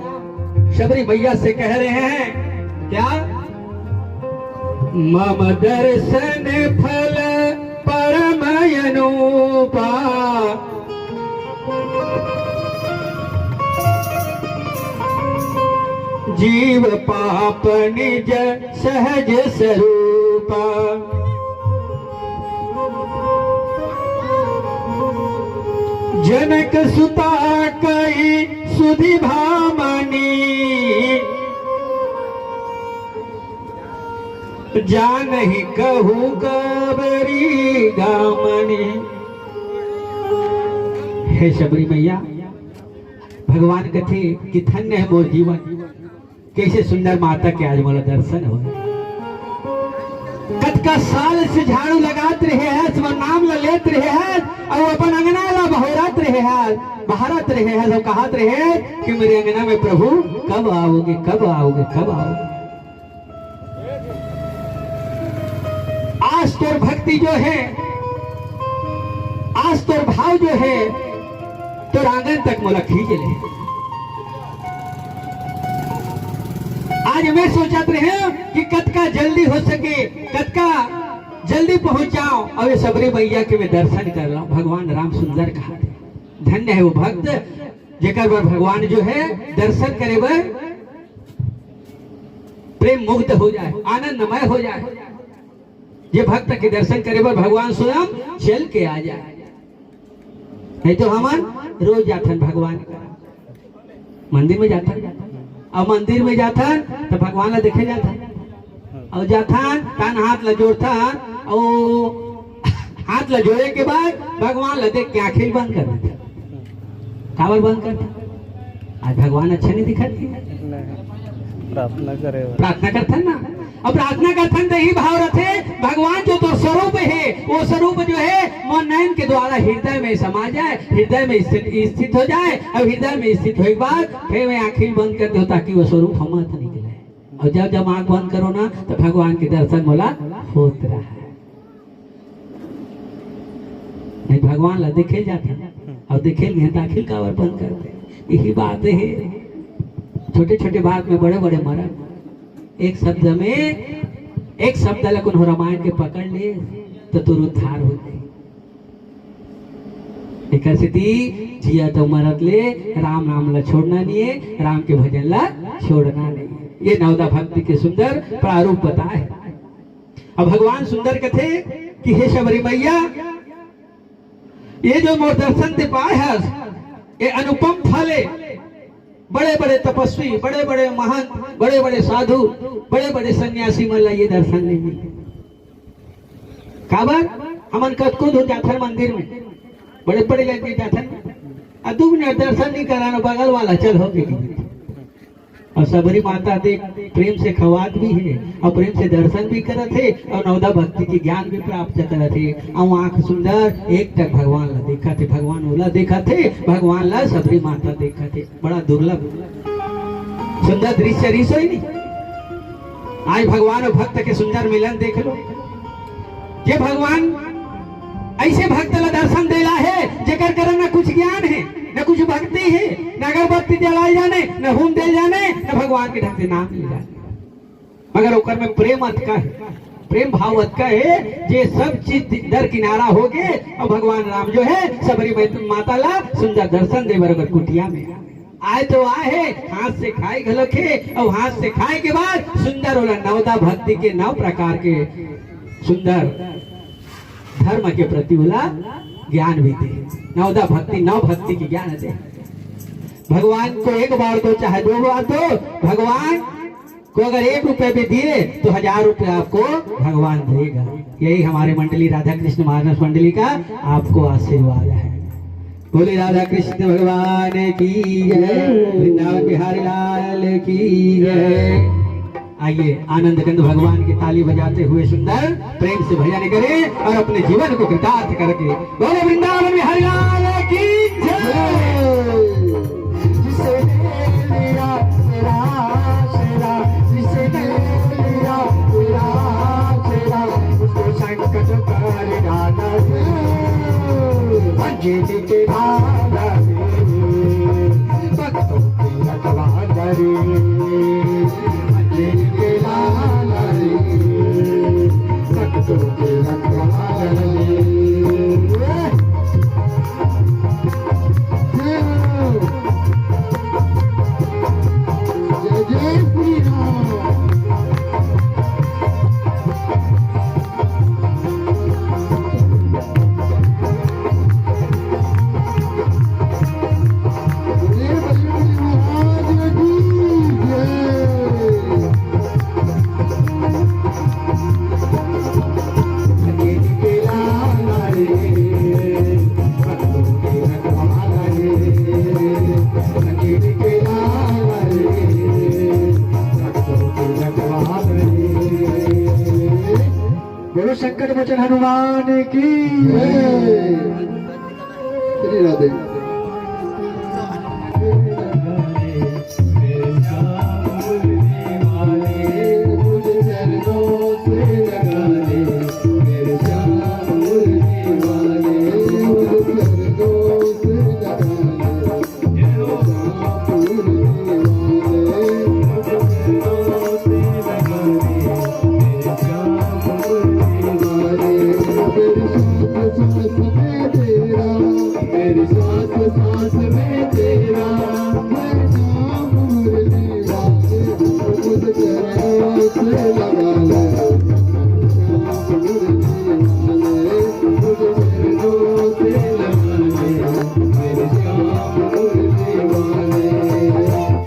शबरी मैया से कह रहे हैं, क्या? मम दर्शन फल परम अनुपा, जीव पाप निज सहज स्वरूपा, जनक सुता कई सुधि भामनी, जानहि कहूँ कबरी गामनी। हे शबरी मैया, भगवान कथे कि धन्य है मोर जीवन, कैसे सुंदर माता के आज मोला दर्शन हो। कतका साल से झाड़ू लगात रहे हैं, सब नाम ला लेत रहे हैं, और अपन अंगना ला बहोरत रहे हैं, बहारत रहे हैं, सब कहत रहे हैं कि मेरे अंगना में प्रभु कब आओगे, कब आओगे, कब आओगे। आज तोर भक्ति जो है, आज तोर भाव जो है, तोर आंगन तक मोला खींच ले। आज मैं सोचत रहे कि कतका जल्दी हो सके, कतका जल्दी पहुंच जाओ, और ये शबरी मैया के मैं दर्शन कर रहा हूं। भगवान राम सुंदर कहा, धन्य है वो भक्त जेकर बर भगवान जो है दर्शन करे बर प्रेम मुक्त हो जाए, आनंदमय हो जाए। ये भक्त के दर्शन करे बर भगवान स्वयं चल के आ जाए। नहीं तो हमन रोज जाथन भगवान मंदिर में जाथन, और मंदिर में जाथन तो भगवान ला देखे जाथन, और जाथन कान हाथ ला जोड़थन, और हाथ ला जोड़े के बाद भगवान ला देख के आंखें बंद कर देते। काबर बंद करते? आज भगवान अच्छा नहीं दिखती, प्रार्थना करे, प्रार्थना करथन ना। और प्रार्थना करथन तो ही भाव रखे, भगवान जो तो स्वरूप है, वो स्वरूप जो है मन नयन के द्वारा हृदय में समा जाए, हृदय में स्थित हो जाए। और हृदय में स्थित होने के बाद फिर मैं आंखें बंद कर दो, ताकि वो स्वरूप हमारा निकले। और जब जब आंख बंद करो ना, तो भगवान के दर्शन मोला होत रहा है। नहीं भगवान ला देखे जाता, और देखे नहीं तो आखिर कावर बंद कर दे। यही बात है, छोटे छोटे बात में बड़े बड़े मरम। एक शब्द में एक शब्द लग उन्होंने रामायण के पकड़ ले तो तुर उद्धार हो गए। एक स्थिति जिया तो मरद ले राम नाम ला छोड़ना नहीं है, राम के भजन ला छोड़ना नहीं है। ये नवदा भक्ति के सुंदर प्रारूप बताए। अब भगवान सुंदर कथे कि हे शबरी मैया, ये जो मोर दर्शन दे पाए है ये अनुपम फल है। बड़े बड़े तपस्वी, बड़े बड़े महंत, बड़े बड़े साधु, बड़े बड़े सन्यासी मन ला ये दर्शन नहीं मिले। काबर हमन कतको दूर जाथन मंदिर में, बड़े बड़े लगे जाथन, 2 मिनट दर्शन नहीं कराना, बगल वाला चल हो गई। और सबरी माता देख प्रेम से खवात भी है और प्रेम से दर्शन भी करत है और नवदा भक्ति की ज्ञान भी प्राप्त करत है। और आंख सुंदर एक टक भगवान ला देखा थे, भगवान ओला देखा थे, भगवान ला सबरी माता देखा थे। बड़ा दुर्लभ सुंदर दृश्य रिसो ही नहीं। आज भगवान और भक्त के सुंदर मिलन देख लो। ये भगवान ऐसे भक्त ला दर्शन देला है जेकर करन न कुछ ज्ञान है, न कुछ भक्ति है, न अगरबत्ती जलाए जाने, न होम दे जाने, न भगवान के ढंग से नाम ले जाने, मगर ओकर में प्रेम अतका है, प्रेम भाव अतका है जे सब चीज दर किनारा हो गए। और भगवान राम जो है सबरी माता ला सुंदर दर्शन दे बरबर कुटिया में आए तो आए, हाथ से खाए घलोक है। और हाथ से खाए के बाद सुंदर होला नवदा भक्ति के 9 प्रकार के सुंदर धर्म के प्रति वाला ज्ञान भी दे। नवदा भक्ति 9 भक्ति की ज्ञान दे। भगवान को एक बार तो चाहे 2 बार तो भगवान को अगर 1 रुपए भी दिए तो 1000 रुपए आपको भगवान देगा। यही हमारे मंडली राधा कृष्ण मानस मंडली का आपको आशीर्वाद है। बोले राधा कृष्ण भगवान की जय, वृंदावन बिहारी लाल की जय। आइए आनंद कंद भगवान की ताली बजाते हुए सुंदर प्रेम से भजन करें और अपने जीवन को कृतार्थ करके बोले वृंदावन बिहारी लाल की जय। जिसे लिया तेरा शेरा, जिसे लिया तेरा शेरा, उसको संकट कर डाला अंजलि के भागा रे, भक्तों की रखवाला रे, अंजलि के लाला रे, भक्तों की रखवाला रे। बोलो शंकर बचन हनुमान की जय। श्री राधे।